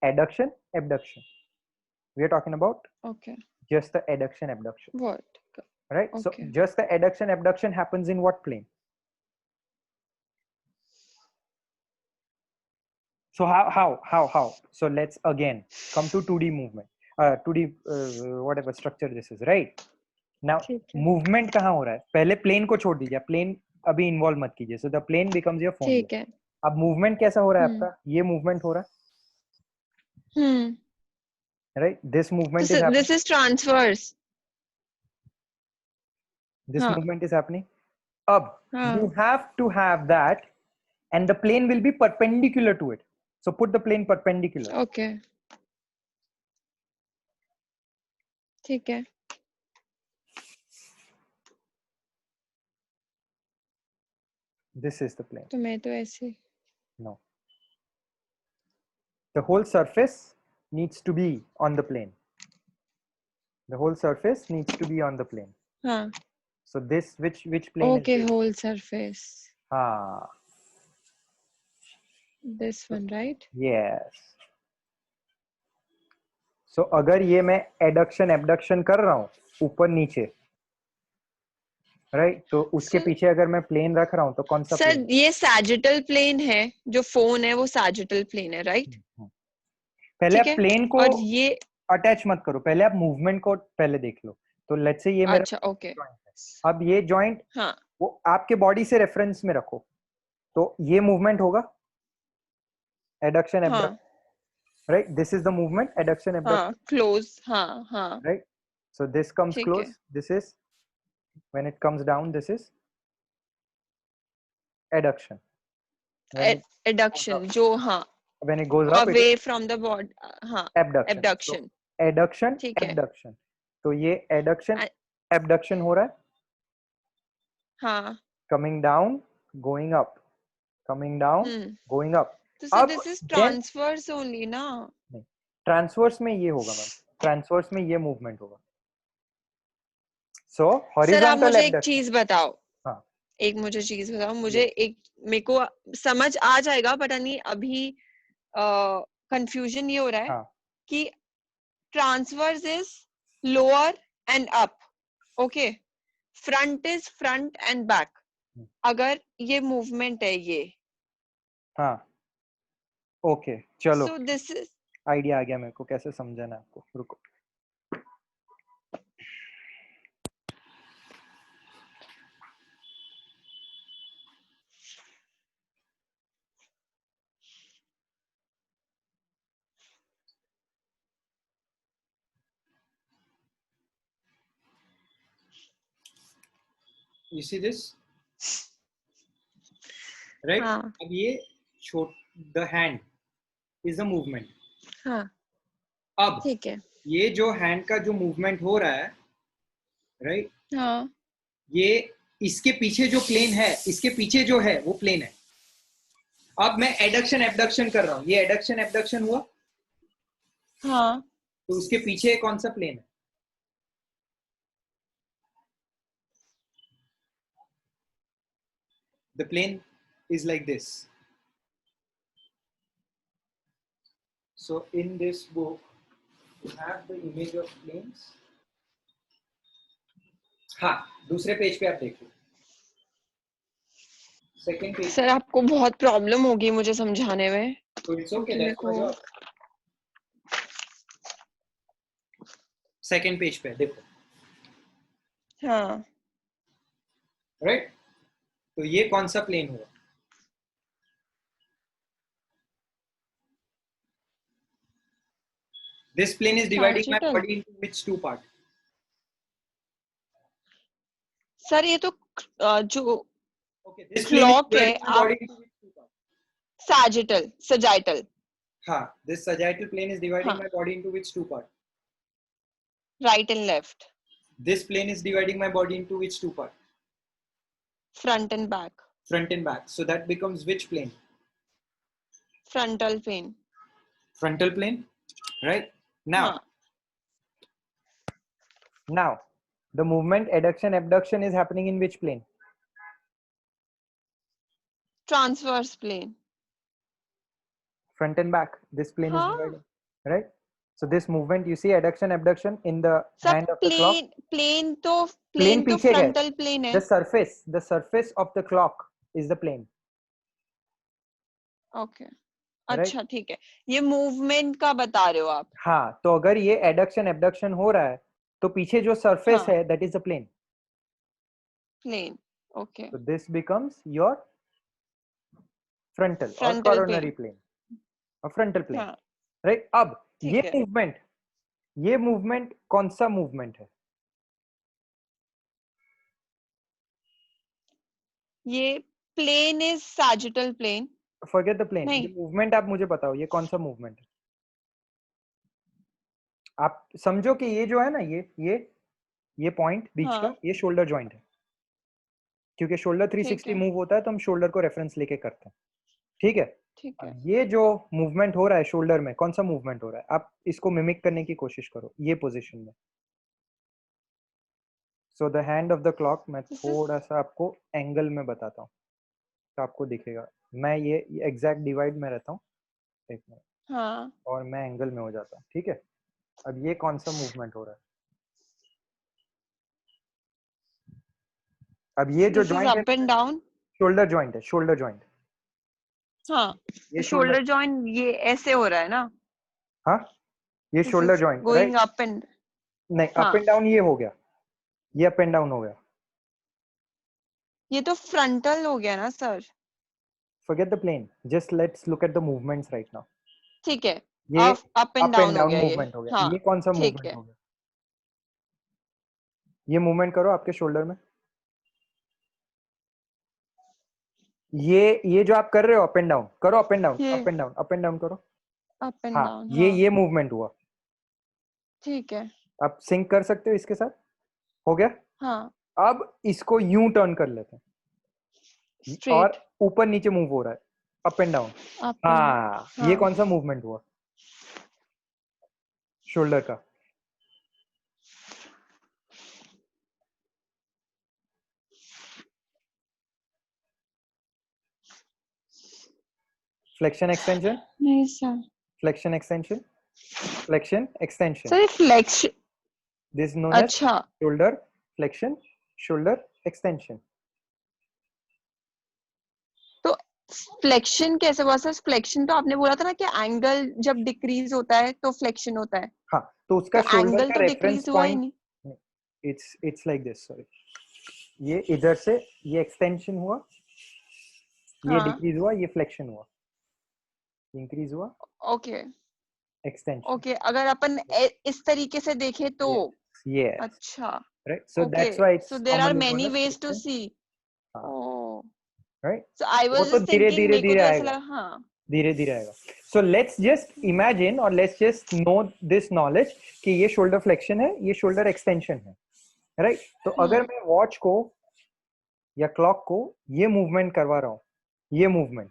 adduction abduction. We are talking about Okay. just the adduction abduction. What? Right? Okay. So just the adduction abduction happens in what plane? So how? So let's again come to 2D movement. 2D whatever structure this is, right? Now movement कहाँ हो रहा है? पहले plane को छोड़ दीजिए, plane अभी involve मत कीजिए. So the plane becomes your phone. ठीक है. अब movement कैसा हो रहा है आपका? ये movement हो रहा है. Right? This movement is happening. This is transverse. This movement is happening. Ab, you have to have that, and the plane will be perpendicular to it. So put the plane perpendicular. Okay. ठीक है. This is the plane. तो मैं तो ऐसे. No. The whole surface needs to be on the plane. The whole surface needs to be on the plane. हाँ. So this which plane? Okay, is this? whole surface. हाँ. This one, right? Yes. So अगर ये मैं adduction abduction कर रहा हूँ ऊपर नीचे, right? तो उसके पीछे अगर मैं plane रख रहा हूँ तो कौन सा सर plane? ये sagittal plane है, जो phone है वो sagittal plane है, right? पहले आप plane को और ये attach मत करो, पहले आप movement को पहले देख लो. तो let's say ये मेरा अच्छा, okay. अब ये joint हाँ. वो आपके body से reference में रखो, तो ये movement होगा adduction abduction. Right, this is the movement adduction abduction. Close. हाँ. Right, so this comes close. This is when it comes down. This is adduction. Adduction. जो हाँ. When it goes up, away from the body. हाँ. Abduction. So, adduction. Abduction. तो ये adduction abduction हो रहा है. हाँ. Coming down, going up. Coming down, going up. So this is transverse only ना? नहीं, transverse में ये होगा मैम. Transverse में ये movement होगा. So horizontal. सर आप मुझे एक चीज बताओ. हाँ. एक मुझे चीज बताओ. मुझे एक मेरे को समझ आ जाएगा, पता नहीं अभी कंफ्यूजन ये हो रहा है कि transverse is lower and up. Okay. Front is front end back. अगर ये मूवमेंट है ये. हाँ. ओके, चलो. So this is आइडिया आ गया मेरे को कैसे समझाना आपको. रुको. You see this? Right? अब ये the hand is the movement. हाँ. अब ठीक है. ये जो hand का जो movement हो रहा है, right? हाँ. ये इसके पीछे जो plane है, इसके पीछे जो है वो plane है. अब मैं adduction abduction कर रहा हूँ. ये adduction abduction हुआ. हाँ. तो उसके पीछे कौन सा plane है? The plane is like this. So in this book, you have the image of planes. हाँ, दूसरे पेज पे आप देख लो. Second page. सर आपको बहुत प्रॉब्लम होगी मुझे समझाने में. तो it's okay, that's my job. Second page पे देखो. हाँ. राइट. तो ये कौन सा प्लेन हुआ? This plane is dividing my body into which two part? Sir ये तो जो okay, this clock है आप sagittal. हाँ, this sagittal plane is dividing my body into which two part? Right and left. This plane is dividing my body into which two part? Front and back. Front and back. So that becomes which plane? Frontal plane. Frontal plane, right? Now, Now the movement adduction abduction is happening in which plane? Transverse plane. Front and back. This plane is हाँ. divided, right? So this movement, you see adduction abduction in the सब hand of the clock. plane तो Plane पीछे है. frontal plane है. The surface of the clock is the plane. Okay. अच्छा ठीक है, ये मूवमेंट का बता रहे हो आप. हाँ, तो अगर ये एडक्शन एबडक्शन हो रहा है तो पीछे जो सरफेस है that is the plane. Plane. Okay. So this becomes your frontal or coronary plane or frontal plane. हाँ. Right? अब ये मूवमेंट कौन सा मूवमेंट है? ये plane is sagittal plane. Forget the plane. ये मूवमेंट आप मुझे बताओ, ये कौन सा मूवमेंट है? आप समझो कि ये जो है ना, ये पॉइंट बीच का, ये शोल्डर जॉइंट है. क्योंकि शोल्डर 360 मूव होता है तो हम शोल्डर को रेफरेंस लेके करते हैं. ठीक है. ठीक है. ये जो मूवमेंट हो रहा है शोल्डर में, कौन सा मूवमेंट हो रहा है? आप इसको मिमिक करने की कोशिश करो ये पोजीशन में. So the hand of the clock, मैं थोड़ा सा आपको एंगल में बताता हूँ तो आपको दिखेगा. मैं ये एग्जैक्ट डिवाइड में रहता हूँ, एक मिनट. हाँ. और मैं एंगल में हो जाता हूँ. ठीक है. अब ये कौन सा मूवमेंट हो रहा है? अब ये जो जॉइंट है up and down, shoulder joint है. Shoulder joint. हाँ, ये शोल्डर जॉइंट ये ऐसे हो रहा है ना. हाँ, ये shoulder joint going up and, नहीं अप एंड डाउन ये हो गया, ये अप एंड डाउन हो गया. ये तो फ्रंटल हो गया ना sir. Forget the plane, just let's look at the movements right now. ठीक है. ये अप एंड डाउन मूवमेंट हो गया. हाँ, ये कौन सा मूवमेंट हो गया? ये मूवमेंट करो आपके शोल्डर में. ये जो आप कर रहे हो अप एंड डाउन करो, up and down, up and down, up and down करो. Up and down. ये मूवमेंट हुआ. ठीक है. आप सिंक कर सकते हो इसके साथ. हो गया. हाँ. अब इसको यूं टर्न कर लेते हैं. Straight. और ऊपर नीचे मूव हो रहा है, अप एंड डाउन. हाँ, ये कौन सा मूवमेंट हुआ? शोल्डर का. Flexion extension. नहीं sir. Flexion extension. Flexion extension. Sir flexion, this known as shoulder flexion, shoulder extension. तो फ्लेक्शन कैसे हुआ सर? फ्लेक्शन तो आपने बोला था ना कि एंगल जब डिक्रीज होता है तो फ्लेक्शन होता है. हाँ, तो उसका तो शोल्डर का तो reference point it's like this. Sorry, ये इधर से ये एक्सटेंशन हुआ, ये डिक्रीज हुआ, ये फ्लेक्शन हुआ, इंक्रीज हुआ. ओके. एक्सटेंशन. ओके. अगर अपन इस तरीके से देखें तो yes. अच्छा. Right. So that's why it's so there are many ways to see. Oh. Right. So I was just thinking मेरे को तो ऐसा लगा. हाँ. धीरे-धीरे आएगा. So let's just imagine or let's just know this knowledge कि ये shoulder flexion है, ये shoulder extension है. Right. तो अगर मैं watch को या clock को ये movement करवा रहा हूँ, ये movement,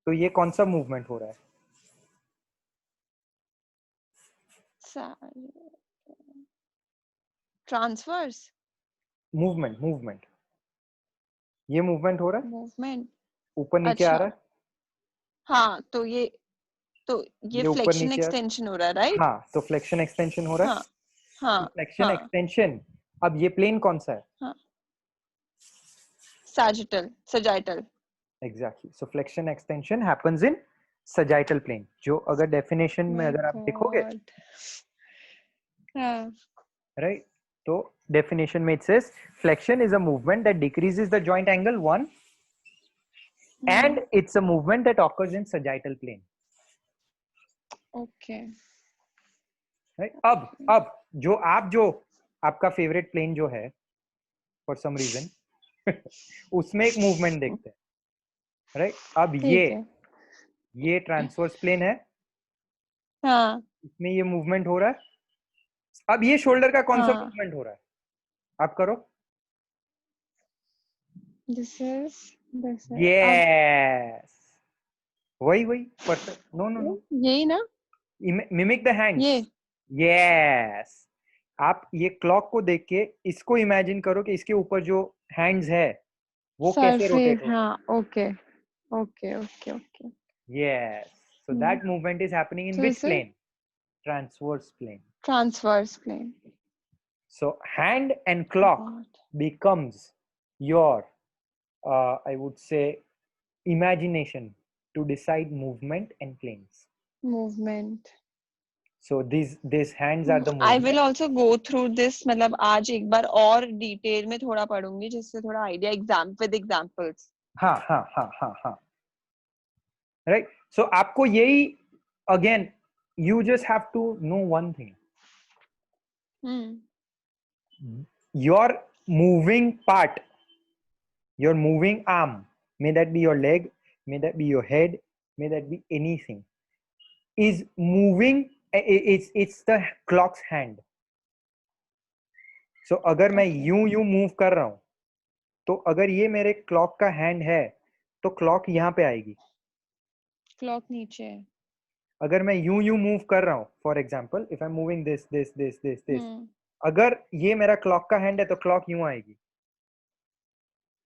तो ये कौन सा movement हो रहा है? Transverse movement. ये मूवमेंट हो रहा है. मूवमेंट ऊपर नीचे आ रहा है. हाँ, तो ये फ्लेक्शन एक्सटेंशन हो रहा है, राइट? हाँ, तो फ्लेक्शन एक्सटेंशन हो रहा है. हाँ. Flexion extension. अब ये प्लेन कौन सा है? हाँ. sagittal. Exactly. So flexion extension happens in sagittal plane. जो अगर डेफिनेशन में अगर आप देखोगे, right? तो definition में it says flexion is a movement that decreases the joint angle 1 and it's a movement that occurs in sagittal plane. Okay. Right? अब जो आपका फेवरेट प्लेन जो है for some reason उसमें एक मूवमेंट देखते हैं. राइट. अब ये ट्रांसवर्स प्लेन है. हाँ. इसमें ये मूवमेंट हो रहा है. अब ये शोल्डर का कौन सा मूवमेंट हो रहा है? आप करो. दिस इज यस, वही परफेक्ट. नो यही ना. Mimic the hands. यस. आप ये क्लॉक को देख के इसको इमेजिन करो कि इसके ऊपर जो हैंड्स है वो कैसे रोटेट हो रहे हैं. हाँ, okay okay okay okay. Yes. So that movement is happening in तो which इसे plane? Transverse plane. Transverse plane. So hand and clock becomes your, I would say, imagination to decide movement and planes. Movement. So these hands are the I will movement. Also go through this, मतलब आज एक बार और detail में थोड़ा पढ़ूंगी जिससे थोड़ा idea with examples. हाँ हाँ हाँ हाँ हाँ. Right. So आपको यही, again, you just have to know one thing. Your moving part, your moving arm, may that be your leg, may that be your head, may that be anything, is moving. It's the clock's hand. So अगर मैं यूं move कर रहा हूं, तो अगर ये मेरे क्लॉक का हैंड है तो क्लॉक यहाँ पे आएगी. क्लॉक नीचे है. अगर मैं यूं मूव कर रहा हूं, for example if I am moving this, अगर ये मेरा क्लॉक का हैंड है तो क्लॉक यूं आएगी.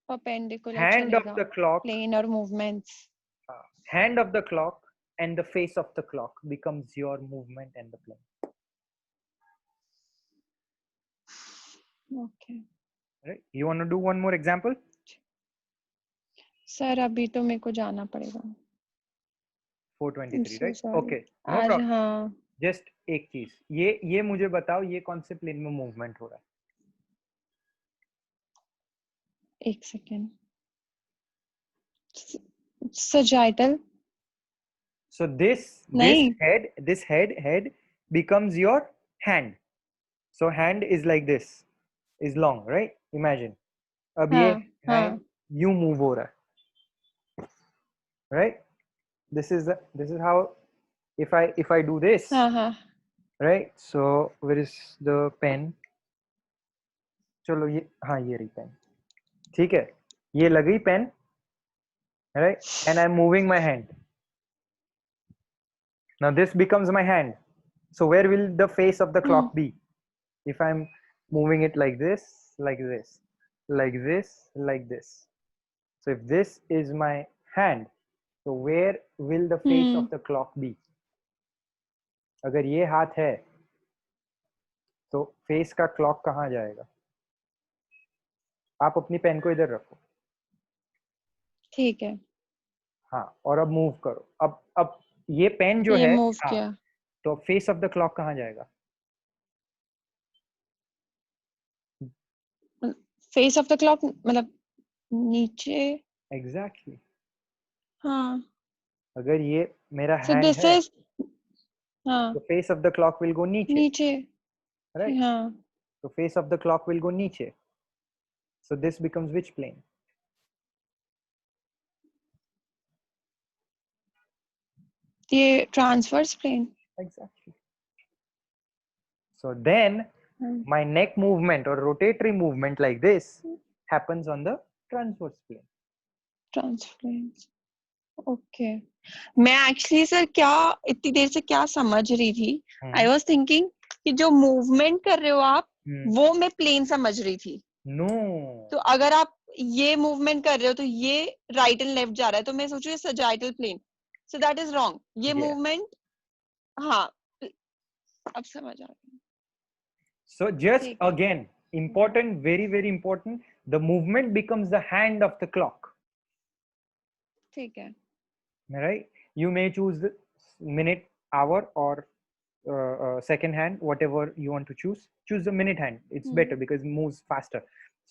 परपेंडिकुलर हैंड ऑफ चलेगा. द क्लॉक, प्लेन और movements. hand of the clock and the face of the clock becomes your movement and the plane. Okay Right? You want to do one more example? Sir, अभी तो मेरे को जाना पड़ेगा. 423, so right? sorry. Okay, no आज problem. हाँ, Just एक चीज, ये मुझे बताओ, ये कौन से प्लेन में मूवमेंट हो रहा है? एक सेकेंड. सजाइटल. So this नहीं. head becomes your hand. So hand is like this, is long, right? Imagine. अब ये हाँ हाँ. hand यूं move हो रहा है, right? This is how, if I do this, हाँ हाँ. right? So where is the pen? चलो ये, हाँ ये रही पेन. ठीक है, ये लगी pen, right? And I'm moving my hand. Now this becomes my hand. So where will the face of the clock be? If I'm moving it like this, like this, like this, like this. So if this is my hand, so where will the face of the clock be? अगर ये हाथ है तो face का clock कहाँ जाएगा? आप अपनी पेन को इधर रखो. ठीक है. हाँ, और अब मूव करो. अब ये पेन जो ये है, मूव हाँ, किया. तो फेस ऑफ द क्लॉक कहाँ जाएगा? फेस ऑफ द क्लॉक मतलब नीचे. एग्जैक्टली. हाँ. अगर ये मेरा So हैंड this है is, हाँ, तो face of the clock will go नीचे, नीचे. राइट? हाँ. तो face of the clock will go नीचे. So this becomes which plane? ये transverse plane. Exactly. So then my neck movement or rotatory movement like this happens on the transverse plane. Transverse. Okay. मैं actually sir क्या इतनी देर से क्या समझ रही थी, आई वाज थिंकिंग कि जो मूवमेंट कर रहे हो आप, वो मैं प्लेन समझ रही थी. No. तो अगर आप ये मूवमेंट कर रहे हो तो ये राइट एंड लेफ्ट जा रहा है, तो मैं सोचू ये sagittal plane. So that is wrong. ये मूवमेंट, हाँ, अब समझ आ गया. So just again, important, very very important, the movement becomes the hand of the clock. ठीक है. Right? You may choose the minute, hour, or second hand, whatever you want to choose. Choose the minute hand. It's better because it moves faster.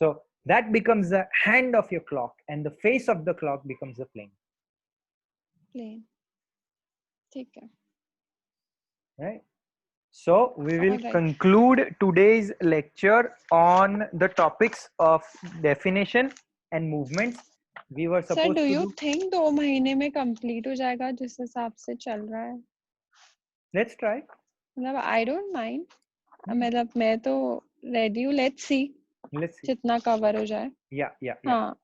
So that becomes the hand of your clock, and the face of the clock becomes the plane. Plane. ठीक है. Right? So we will conclude today's lecture on the topics of definition and movements. We were supposed Sir, do to you think 2 महीने में complete हो जाएगा जिस हिसाब से चल रहा है? Let's try. मतलब I don't mind. मतलब मैं तो रेडी हूँ. Let's see. जितना कवर हो जाए. Yeah. हाँ.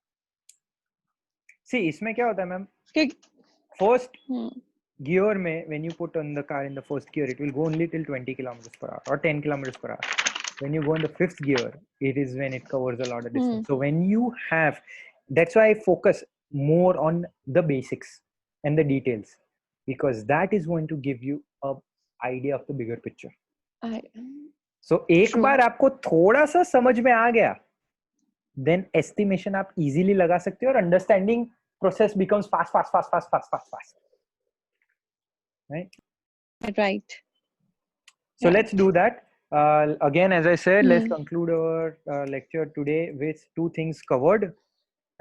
See, इसमें क्या होता है मैम? क्योंकि first gear में when you put on the car in the first gear, it will go only till 20 kilometers per hour or 10 kilometers per hour. when you go in the fifth gear, it is when it covers a lot of distance. So when you have, that's why I focus more on the basics and the details, because that is going to give you a idea of the bigger picture. So एक बार आपको थोड़ा सा समझ में आ गया, then estimation आप easily लगा सकते हो, और understanding process becomes fast. Right. So let's do that. Again, as I said, let's conclude our lecture today with 2 things covered,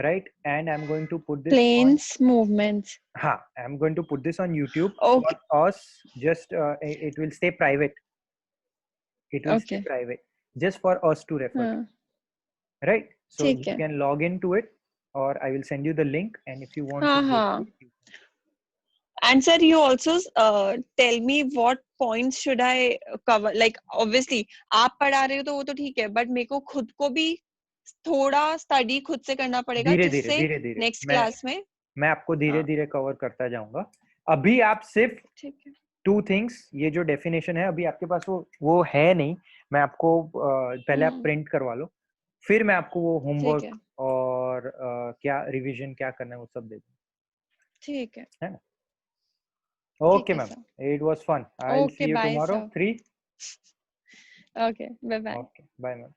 right? And I'm going to put this planes movements. I'm going to put this on YouTube. Okay. For us, just it will stay private. It will stay private, just for us to refer. Right? So you can log into it, or I will send you the link, and if you want to go through it, and sir, you also tell me what points should I cover. Like obviously आप पढ़ा रहे हो तो वो तो ठीक है, but मेरे को खुद को भी थोड़ा स्टडी खुद से करना पड़ेगा, जिससे नेक्स्ट क्लास में मैं आपको धीरे-धीरे कवर करता जाऊंगा. अभी आप सिर्फ 2 things, ये जो डेफिनेशन है अभी आपके पास वो है नहीं, मैं आपको पहले आप प्रिंट करवा लो, फिर मैं आपको वो होमवर्क और क्या रिवीजन क्या करना है वो सब दे दूं. ठीक है ना? Okay, ma'am. It was fun. I'll see you tomorrow. 3. Okay. Bye bye. Okay. Bye, ma'am.